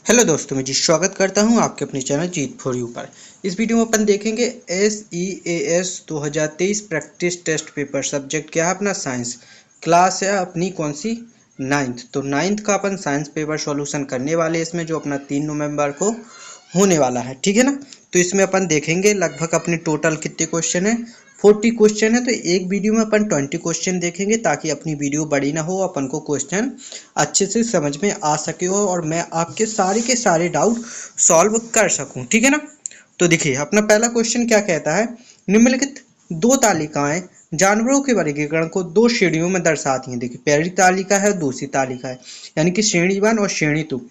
Hello दोस्तों, मैं जी स्वागत करता हूं आपके अपने चैनल जीत फॉर यू पर। इस वीडियो में अपन देखेंगे SEAS 2023 practice test paper. Subject क्या है अपना? साइंस। क्लास है अपनी कौन सी? नाइन्थ। तो नाइन्थ का अपन साइंस पेपर सॉल्यूशन करने वाले इसमें, जो अपना 3 नवंबर को होने वाला है, ठीक है ना। तो इसमें अपन देखेंगे लगभग अपने टोटल कितने क्वेश्चन है। 40 क्वेश्चन है, तो एक वीडियो में अपन 20 क्वेश्चन देखेंगे ताकि अपनी वीडियो बड़ी ना हो, अपन को क्वेश्चन अच्छे से समझ में आ सके हो और मैं आपके सारे के सारे डाउट सॉल्व कर सकूं, ठीक है ना। तो देखिए अपना पहला क्वेश्चन क्या कहता है। निम्नलिखित दो तालिकाएं जानवरों के वर्गीकरण को दो श्रेणियों में दर्शाती हैं। देखिए पहली तालिका है, दूसरी तालिका है, यानी कि श्रेणी 1 और श्रेणी 2।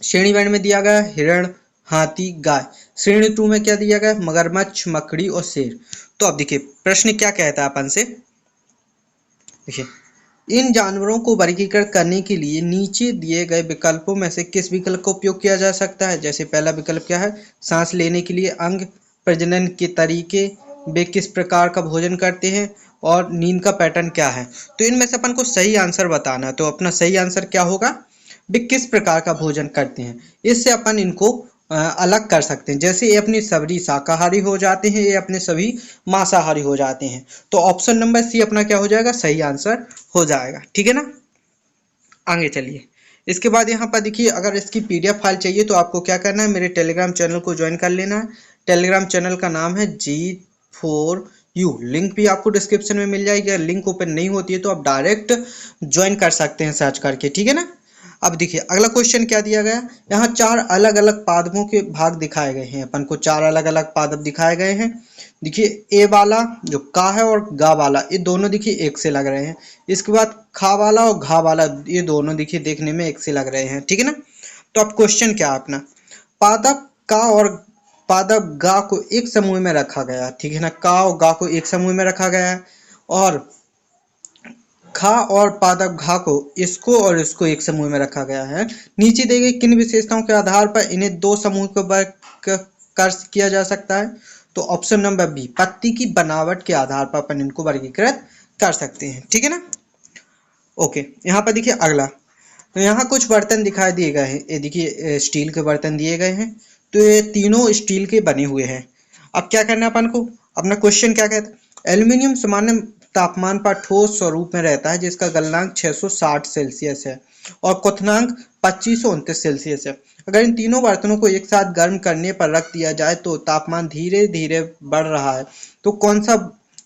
श्रेणी 1 में दिया गया हिरण, हाथी, गाय। श्रेणी 2 में क्या दिया गया? मगरमच्छ, मकड़ी और शेर। तो अब देखिए प्रश्न क्या कहता है अपन से। देखिए इन जानवरों को वर्गीकृत करने के लिए नीचे दिए गए विकल्पों में से किस विकल्प का उपयोग किया जा सकता है। जैसे पहला विकल्प क्या है? सांस लेने के लिए अंग, प्रजनन के तरीके, वे किस प्रकार का भोजन करते हैं और नींद का पैटर्न क्या है। तो इनमें से अपन को सही आंसर बताना है। तो अपना सही आंसर क्या होगा? वे किस प्रकार का भोजन करते हैं। इससे अपन इनको अलग कर सकते हैं। जैसे ये अपनी सभी शाकाहारी हो जाते हैं, ये अपने सभी मांसाहारी हो जाते हैं। तो ऑप्शन नंबर सी अपना क्या हो जाएगा? सही आंसर हो जाएगा, ठीक है ना। आगे चलिए। इसके बाद यहाँ पर देखिए, अगर इसकी PDF फाइल चाहिए तो आपको क्या करना है, मेरे टेलीग्राम चैनल को ज्वाइन कर लेना है। टेलीग्राम चैनल का नाम है G4U। लिंक भी आपको डिस्क्रिप्शन में मिल जाएगी। अगर लिंक ओपन नहीं होती है तो आप डायरेक्ट ज्वाइन कर सकते हैं सर्च करके, ठीक है ना। अब देखिए अगला क्वेश्चन क्या दिया गया। यहाँ 4 अलग अलग पादपों के भाग दिखाए गए हैं। अपन को 4 अलग अलग पादप दिखाए गए हैं। देखिए ए वाला जो का है और गा वाला, ये दोनों देखिए एक से लग रहे हैं। इसके बाद खा वाला और घा वाला, ये दोनों देखिए देखने में एक से लग रहे हैं, ठीक है ना। तो अब क्वेश्चन क्या है अपना, पादप का और पादप गा को एक समूह में रखा गया, ठीक है ना। का और गा को एक समूह में रखा गया है और खा और पादप घा को इसको और इसको एक समूह में रखा गया है। नीचे दी गई किन विशेषताओं के आधार पर इन्हें दो समूह को वर्ग कर किया जा सकता है। तो ऑप्शन नंबर बी, पत्ती की बनावट के आधार पर अपन इनको वर्गीकृत कर सकते हैं, ठीक है ना। ओके, यहाँ पर देखिए अगला। तो यहाँ कुछ बर्तन दिखाई दिए गए हैं। ये देखिए स्टील के बर्तन दिए गए हैं। तो ये तीनों स्टील के बने हुए हैं। अब क्या करना है अपन को, अपना क्वेश्चन क्या कहता है। एल्यूमिनियम सामान्य तापमान पर ठोस स्वरूप में रहता है, जिसका गलनांक 660 सेल्सियस है और क्वथनांक 2529 सेल्सियस है। अगर इन तीनों बर्तनों को एक साथ गर्म करने पर रख दिया जाए तो तापमान धीरे धीरे बढ़ रहा है। तो कौन सा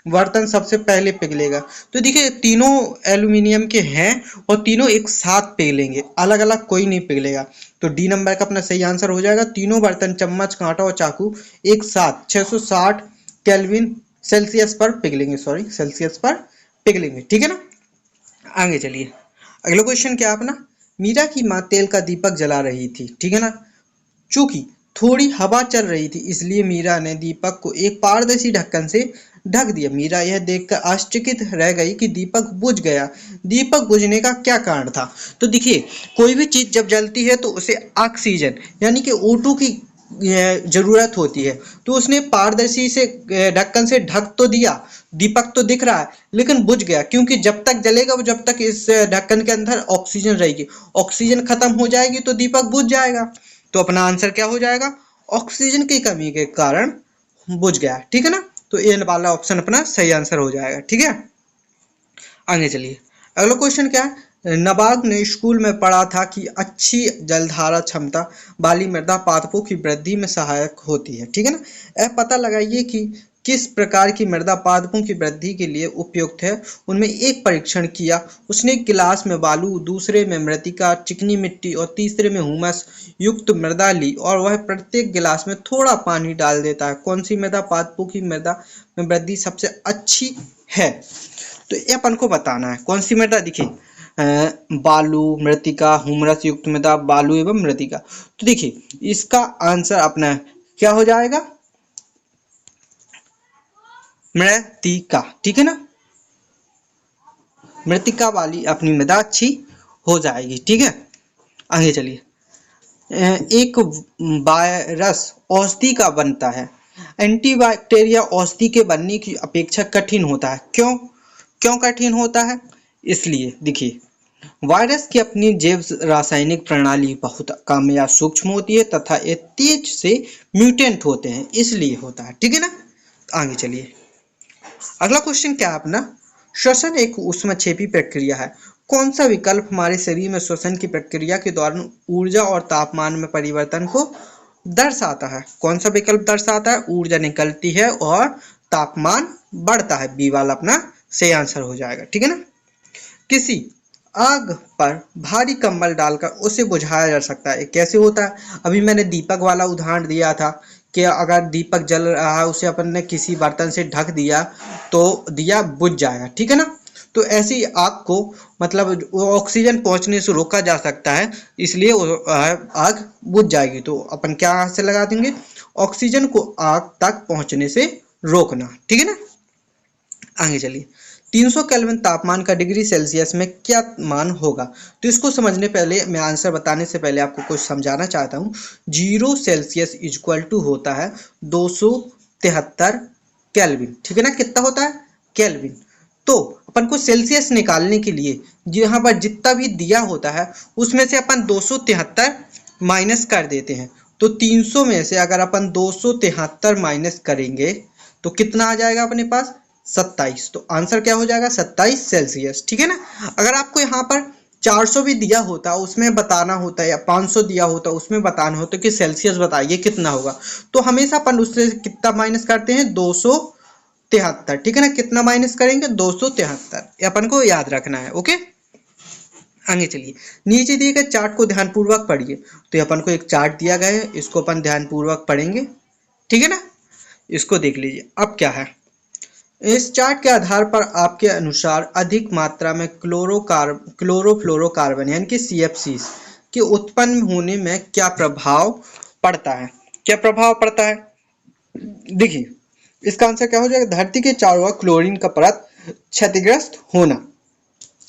बर्तन सबसे पहले पिघलेगा? तो देखिए तीनों एल्यूमिनियम के हैं और तीनों एक साथ पिघलेंगे, अलग अलग कोई नहीं पिघलेगा। तो डी नंबर का अपना सही आंसर हो जाएगा। तीनों बर्तन चम्मच, कांटा और चाकू एक साथ 660 केल्विन सेल्सियस पर पिघलेंगे, सॉरी सेल्सियस पर पिघलेंगे, ठीक है ना। आगे चलिए। अगला क्वेश्चन क्या अपना, मीरा की माँ तेल का दीपक जला रही थी, ठीक है ना। चूंकि थोड़ी हवा चल रही थी, इसलिए मीरा ने दीपक को एक पारदर्शी ढक्कन से ढक दिया। मीरा यह देखकर आश्चर्यचकित रह गई कि दीपक बुझ गया। दीपक बुझने का क्या कारण था? तो देखिए कोई भी चीज जब जलती है तो उसे ऑक्सीजन यानी कि O2 की जरूरत होती है। तो उसने पारदर्शी से ढक्कन से ढक तो दिया, दीपक तो दिख रहा है लेकिन बुझ गया, क्योंकि जब तक जलेगा वो जब तक इस ढक्कन के अंदर ऑक्सीजन रहेगी। ऑक्सीजन खत्म हो जाएगी तो दीपक बुझ जाएगा। तो अपना आंसर क्या हो जाएगा? ऑक्सीजन की कमी के कारण बुझ गया, ठीक है ना। तो ए वाला ऑप्शन अपना सही आंसर हो जाएगा, ठीक है। आगे चलिए। अगला क्वेश्चन क्या है। नबाग ने स्कूल में पढ़ा था कि अच्छी जलधारा क्षमता वाली मृदा पादपों की वृद्धि में सहायक होती है, ठीक है ना। यह पता लगाइए कि किस प्रकार की मृदा पादपों की वृद्धि के लिए उपयुक्त है। उनमें एक परीक्षण किया। उसने एक गिलास में बालू, दूसरे में मृतिका, चिकनी मिट्टी और तीसरे में हुमस युक्त मृदा ली और वह प्रत्येक गिलास में थोड़ा पानी डाल देता है। कौन सी मृदा पादपों की मृदा में वृद्धि सबसे अच्छी है? तो ये अपन को बताना है। कौन सी मृदा? देखिए बालू, मृतिका, हुमरस युक्त मृदा, बालू एवं मृतिका। तो देखिए इसका आंसर अपना क्या हो जाएगा? मृतिका, ठीक है ना। मृतिका वाली अपनी मृदा अच्छी हो जाएगी, ठीक है। आगे चलिए। एक वायरस औषधि का बनता है। एंटीबैक्टीरिया औषधि के बनने की अपेक्षा कठिन होता है। क्यों? क्यों कठिन होता है? इसलिए देखिए वायरस की अपनी जैव रासायनिक प्रणाली बहुत कम या सूक्ष्म होती है तथा ये तेज से म्यूटेंट होते हैं, इसलिए होता है। ठीक है ना। आगे चलिए, अगला क्वेश्चन क्या है अपना, श्वसन एक ऊष्मक्षेपी प्रक्रिया है। कौन सा विकल्प हमारे शरीर में श्वसन की प्रक्रिया के दौरान ऊर्जा और तापमान में परिवर्तन को दर्शाता है? कौन सा विकल्प दर्शाता है? ऊर्जा निकलती है और तापमान बढ़ता है। बी वाला अपना सही आंसर हो जाएगा। ठीक है ना। किसी आग पर भारी कंबल डालकर उसे बुझाया जा सकता है, कैसे होता है? अभी मैंने दीपक वाला उदाहरण दिया था कि अगर दीपक जल रहा है, उसे अपन ने किसी बर्तन से ढक दिया तो दिया बुझ जाएगा। ठीक है ना। तो ऐसी आग को मतलब ऑक्सीजन पहुंचने से रोका जा सकता है, इसलिए आग बुझ जाएगी। तो अपन क्या से लगा देंगे, ऑक्सीजन को आग तक पहुंचने से रोकना। ठीक है ना। आगे चलिए, 300 केल्विन तापमान का डिग्री सेल्सियस में क्या मान होगा? तो इसको समझने पहले मैं आंसर बताने से पहले आपको कुछ समझाना चाहता हूँ। 0 सेल्सियस इक्वल टू होता है 273 केल्विन। ठीक है ना। कितना होता है? केल्विन। तो अपन को सेल्सियस निकालने के लिए यहाँ पर जितना भी दिया होता है उसमें से अपन 273 माइनस कर देते हैं। तो 300 में से अगर अपन 273 माइनस करेंगे तो कितना आ जाएगा अपने पास? 27। तो आंसर क्या हो जाएगा? 27 सेल्सियस। ठीक है ना। अगर आपको यहाँ पर 400 भी दिया होता उसमें बताना होता है, या 500 दिया होता उसमें बताना होता कि सेल्सियस बताइए कितना होगा, तो हमेशा अपन उससे कितना माइनस करते हैं? 273। ठीक है ना। कितना माइनस करेंगे? 273। ये अपन को याद रखना है। ओके। आगे चलिए, नीचे दिए गए चार्ट को ध्यानपूर्वक पढ़िए। तो अपन को एक चार्ट दिया गया है, इसको अपन ध्यानपूर्वक पढ़ेंगे। ठीक है ना। इसको देख लीजिए। अब क्या है, इस चार्ट के आधार पर आपके अनुसार अधिक मात्रा में क्लोरोफ्लोरोकार्बन यानी कि CFCs के उत्पन्न होने में क्या प्रभाव पड़ता है? क्या प्रभाव पड़ता है? देखिए, इसका आंसर क्या हो जाएगा? धरती के चारों ओर क्लोरीन का परत क्षतिग्रस्त होना।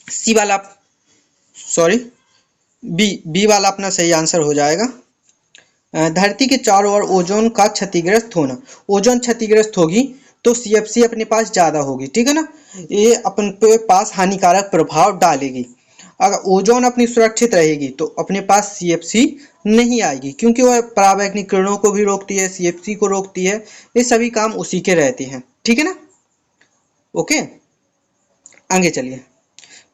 सी वाला, सॉरी, बी वाला अपना सही आंसर हो जाएगा। धरती के चारों ओर ओजोन का क्षतिग्रस्त होना। ओजोन क्षतिग्रस्त होगी तो CFC अपने पास ज़्यादा होगी। ठीक है ना। ये अपन के पास हानिकारक प्रभाव डालेगी। अगर ओजोन अपनी सुरक्षित रहेगी तो अपने पास CFC नहीं आएगी, क्योंकि वह पराबैंगनी किरणों को भी रोकती है, CFC को रोकती है। ये सभी काम उसी के रहते हैं। ठीक है ना। ओके। आगे चलिए,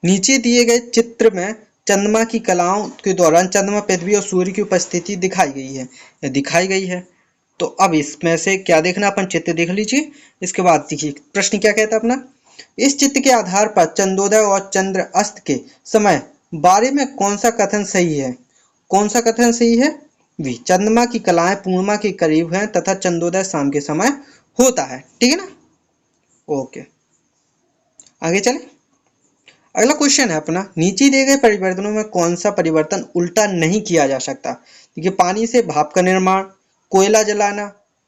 नीचे दिए गए चित्र में चंद्रमा की कलाओं के दौरान चंद्रमा, पृथ्वी और सूर्य की उपस्थिति दिखाई गई है, दिखाई गई है। तो अब इसमें से क्या देखना, अपन चित्र देख लीजिए। इसके बाद देखिए प्रश्न क्या कहता है अपना, इस चित्र के आधार पर चंद्रोदय और चंद्र अस्त के समय बारे में कौन सा कथन सही है? कौन सा कथन सही है? वी, चंद्रमा की कलाएं पूर्णिमा के करीब हैं तथा चंद्रोदय शाम के समय होता है। ठीक है ना। ओके, आगे चले। अगला क्वेश्चन है अपना, नीचे दिए गए परिवर्तनों में कौन सा परिवर्तन उल्टा नहीं किया जा सकता? देखिए, पानी से भाप का निर्माण, कोयला जलाना,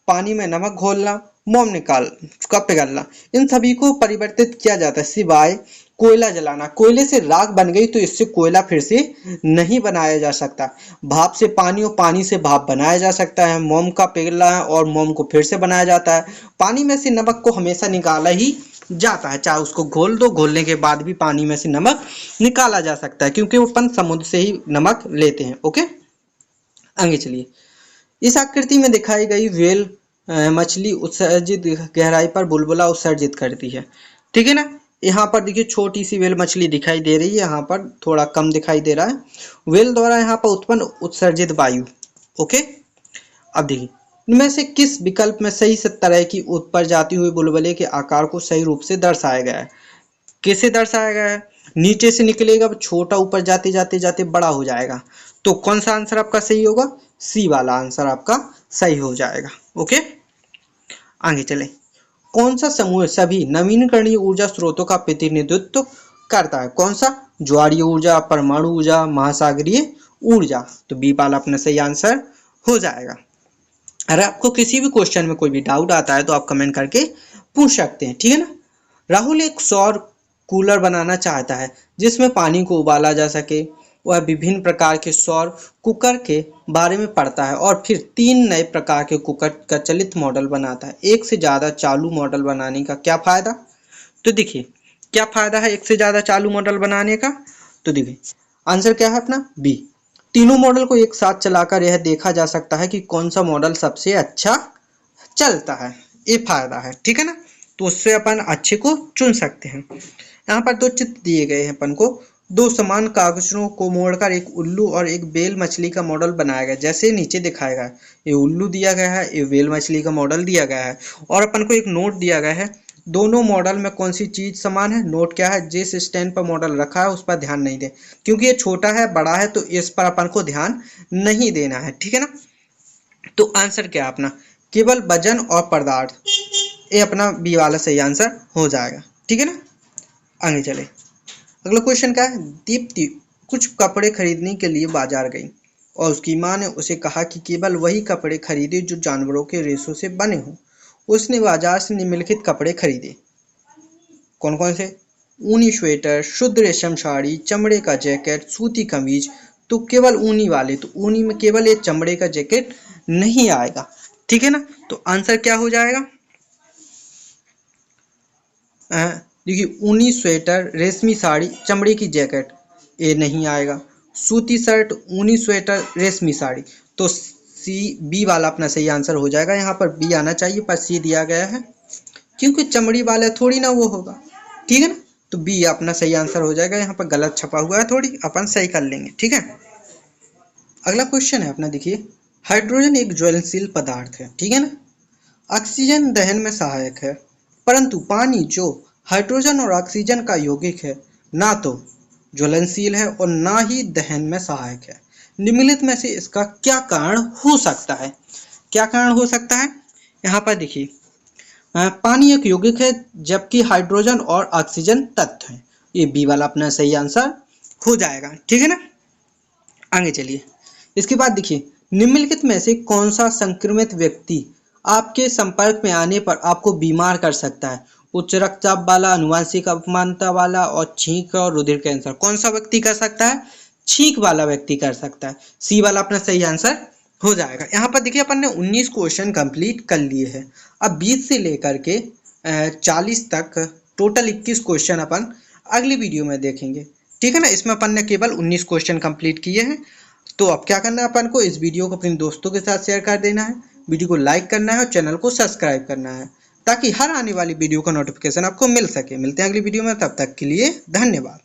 पानी में नमक घोलना, मोम निकाल का पिघलना, इन सभी को परिवर्तित किया जाता है सिवाय कोयला जलाना। कोयले से राख बन गई तो इससे कोयला फिर से नहीं बनाया जा सकता। भाप से पानी और पानी से भाप बनाया जा सकता है। मोम का पिघलना है और मोम को फिर से बनाया जाता है। पानी में से नमक को हमेशा निकाला ही जाता है, चाहे उसको घोल दो, घोलने के बाद भी पानी में से नमक निकाला जा सकता है, क्योंकि वो अपन समुद्र से ही नमक लेते हैं। ओके। आगे चलिए, इस आकृति में दिखाई गई व्हेल मछली उत्सर्जित गहराई पर बुलबुला उत्सर्जित करती है। ठीक है ना। यहाँ पर देखिए छोटी सी व्हेल मछली दिखाई दे रही है, यहाँ पर थोड़ा कम दिखाई दे रहा है। व्हेल द्वारा यहाँ पर उत्पन्न उत्सर्जित वायु। ओके। अब देखिए, इनमें से किस विकल्प में सही तरह की ऊपर जाती हुई बुलबुले के आकार को सही रूप से दर्शाया गया है? कैसे दर्शाया गया है? नीचे से निकलेगा छोटा, ऊपर जाते जाते जाते बड़ा हो जाएगा। तो कौन सा आंसर आपका सही होगा? सी वाला आंसर आपका सही हो जाएगा। ओके। आगे चले, कौन सा समूह सभी नवीनकरणीय ऊर्जा स्रोतों का प्रतिनिधित्व करता है? कौन सा? ज्वारीय ऊर्जा, परमाणु ऊर्जा, महासागरीय ऊर्जा। तो बी वाला अपना सही आंसर हो जाएगा। अगर आपको किसी भी क्वेश्चन में कोई भी डाउट आता है तो आप कमेंट करके पूछ सकते हैं। ठीक है ना। राहुल एक सौर कूलर बनाना चाहता है जिसमें पानी को उबाला जा सके। वह विभिन्न प्रकार के सौर कुकर के बारे में पढ़ता है और फिर 3 नए प्रकार के कुकर का चलित मॉडल बनाता है। एक से ज़्यादा चालू मॉडल बनाने का क्या फ़ायदा? तो देखिए, क्या फ़ायदा है एक से ज़्यादा चालू मॉडल बनाने का? तो देखिए आंसर क्या है अपना बी। तीनों मॉडल को एक साथ चलाकर यह देखा जा सकता है कि कौन सा मॉडल सबसे अच्छा चलता है, ये फायदा है, ठीक है ना। तो उससे अपन अच्छे को चुन सकते हैं। यहाँ पर दो चित्र दिए गए हैं अपन को, दो समान कागजों को मोड़कर एक उल्लू और एक बेल मछली का मॉडल बनाया गया, जैसे नीचे दिखाया गया है। ये उल्लू दिया गया है, ये बेल मछली का मॉडल दिया गया है, और अपन को एक नोट दिया गया है। दोनों मॉडल में कौन सी चीज समान है? नोट क्या है? जिस स्टैंड पर मॉडल रखा है उस पर ध्यान नहीं दे, क्योंकि ये छोटा है बड़ा है तो इस पर अपन को ध्यान नहीं देना है, ठीक है ना। तो आंसर क्या है अपना? केवल वजन और पदार्थ, ये अपना बी वाला सही आंसर हो जाएगा, ठीक है ना। आगे चले, अगला क्वेश्चन क्या है? दीप्ति कुछ कपड़े खरीदने के लिए बाजार गई और उसकी माँ ने उसे कहा कि केवल वही कपड़े खरीदे जो जानवरों के रेशों से बने हों। उसने बाजार से निम्नलिखित कपड़े खरीदे, कौन कौन से? ऊनी स्वेटर, शुद्ध रेशम साड़ी, चमड़े का जैकेट, सूती कमीज। तो केवल ऊनी वाले, तो ऊनी में केवल ये चमड़े का जैकेट नहीं आएगा, ठीक है ना। तो आंसर क्या हो जाएगा? देखिए ऊनी स्वेटर, रेशमी साड़ी, चमड़े की जैकेट, ये नहीं आएगा। सूती शर्ट, ऊनी स्वेटर, रेशमी साड़ी, तो सी बी वाला अपना सही आंसर हो जाएगा। यहाँ पर बी आना चाहिए पर सी दिया गया है, क्योंकि चमड़ी वाला थोड़ी ना वो होगा, ठीक है ना। तो बी अपना सही आंसर हो जाएगा। यहाँ पर गलत छपा हुआ है, थोड़ी अपन सही कर लेंगे, ठीक है। अगला क्वेश्चन है अपना, देखिए हाइड्रोजन एक ज्वलनशील पदार्थ है, ठीक है ना। ऑक्सीजन दहन में सहायक है, परंतु पानी जो हाइड्रोजन और ऑक्सीजन का यौगिक है ना तो ज्वलनशील है और ना ही दहन में सहायक है। निम्नलिखित में से इसका क्या कारण हो सकता है? क्या कारण हो सकता है? यहाँ पर देखिए पानी एक यौगिक है जबकि हाइड्रोजन और ऑक्सीजन तत्व है। ये बी वाला अपना सही आंसर हो जाएगा, ठीक है ना। आगे चलिए, इसके बाद देखिए निम्नलिखित में से कौन सा संक्रमित व्यक्ति आपके संपर्क में आने पर आपको बीमार कर सकता है? उच्च रक्तचाप वाला, अनुवांशिक अपमानता वाला और छींक और रुधिर कैंसर। कौन सा व्यक्ति कर सकता है? छींक वाला व्यक्ति कर सकता है। सी वाला अपना सही आंसर हो जाएगा। यहाँ पर देखिए अपन ने 19 क्वेश्चन कंप्लीट कर लिए हैं। अब 20 से लेकर के 40 तक टोटल 21 क्वेश्चन अपन अगली वीडियो में देखेंगे, ठीक है ना। इसमें अपन ने केवल 19 क्वेश्चन कंप्लीट किए हैं। तो अब क्या करना है अपन को? इस वीडियो को अपने दोस्तों के साथ शेयर कर देना है, वीडियो को लाइक करना है और चैनल को सब्सक्राइब करना है, ताकि हर आने वाली वीडियो का नोटिफिकेशन आपको मिल सके। मिलते हैं अगली वीडियो में, तब तक के लिए धन्यवाद।